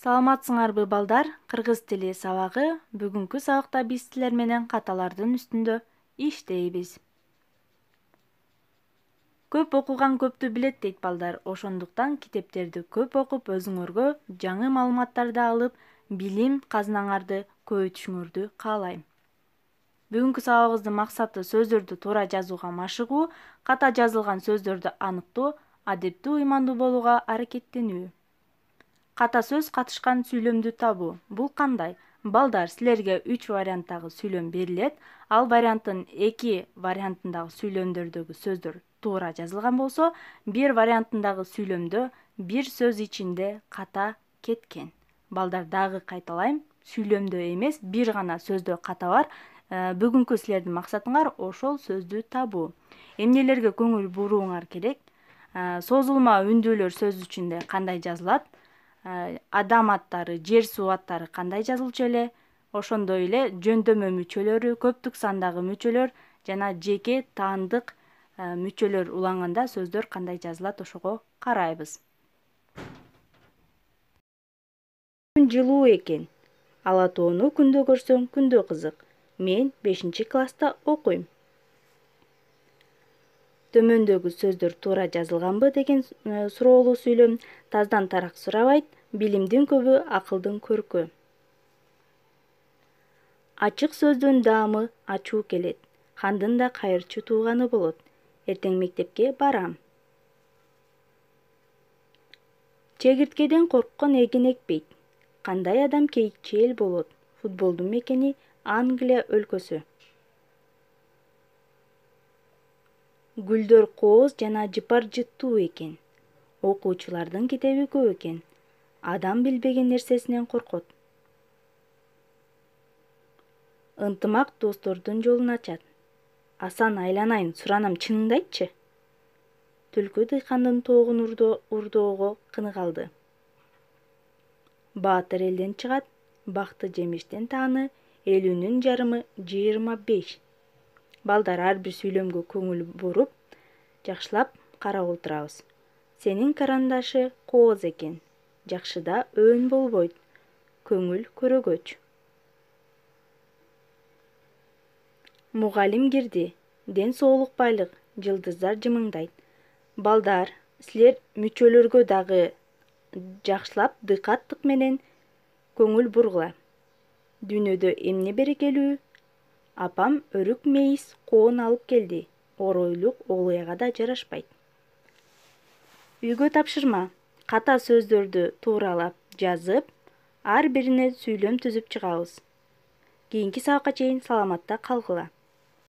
Саламатсыңарбы балдар, кыргыз тили сабагы. Бүгүнкү сабакта биз силер менен каталардын үстүндө иштейбиз. Көп окуган көптү билет дейт балдар. Ошондуктан китептерди көп окуп, өзүңөргө жаңы маалыматтарды алып, билим казынаңарды көбөйтүшүңөрдү каалайм. Бүгүнкү сабагыбыздын максаты сөздөрдү туура жазууга машыгуу, ката жазылган сөздөрдү аныктоо, адептүү уймандуу болууга аракеттенүү. Ката сөз катышкан сүйлөмдү табуу. Бул кандай? Балдар, силерге 3 варианттагы сүйлөм берилет. Ал варианттын 2 вариантындагы сүйлөмдөрдөгү сөздөр туура жазылган болсо, 1 вариантындагы сүйлөмдө бир сөз ичинде ката кеткен. Балдар, дагы кайталайм, сүйлөмдө эмес, бир гана сөздө ката бар. Бүгүнкү силердин максатыңар ошол сөздү табуу. Эмнелерге көңүл бурууңар керек? Созулма үндүүлөр сөз ичинде кандай жазылат? Адам аттары, жер суу аттары кандай жазылчу эле? Ошондой эле жөндөмө мүчөлөрү, көптүк сандагы мүчөлөр жана жеке таандык мүчөлөр уланганда сөздөр кандай жазылат, ошого карайбыз. Күн жылуу экен. Ала тоону күндө көрсөң, күндө кызык. Мен 5-класста окуйм. Төмөндөгү сөздөр туура жазылганбы деген суроолуу сүйлөм таздан тарак сурабайт. Билимдин көбү, акылдын көркү. Ачык сөздүн даамы ачуу келет. Хандын да кайырчу тууганы болот. Эртең мектепке барам. Чегирткеден корккон эгин экпейт. Кандай адам кейчел болот. Футболдун мекени Англия өлкөсү. Гүлдөр кооз жана жыпар жыттуу экен. Окуучулардын китеби көп экен. Адам билбеген нерсесинен коркот. Ынтымак достордун жолун ачат. Асан, айланайын, суранам, чыныңды айтчы. Түлкү дыйкандын тоогун урдоого кыныгалды. Баатыр элден чыгат, бакты жемиштен тааны, элүүнүн жарымы 25. Балдар, ар бир сүйлөмгө көңүл буруп, жакшылап карап отурабыз. Сенин карандашы кооз экен. Жакшыда өөн болбойт. Көңүл көрөгөч. Мугалим кирди. Ден соолук байлык, жылдыздар жымыңдайт. Балдар, силер мүчөлөргө дагы жакшылап дыкаттык менен көңүл бургула. Дүйнөдө эмне берекелүү? Апам өрүк мейиз коон алып келди. Оройлук оглуяга да жарашпайт. Үйгө тапшырма. Ката сөздөрдү тууралап жазып, ар бирине сүйлөм түзүп чыгабыз. Кийинки сабакка чейин саламатта калгыла.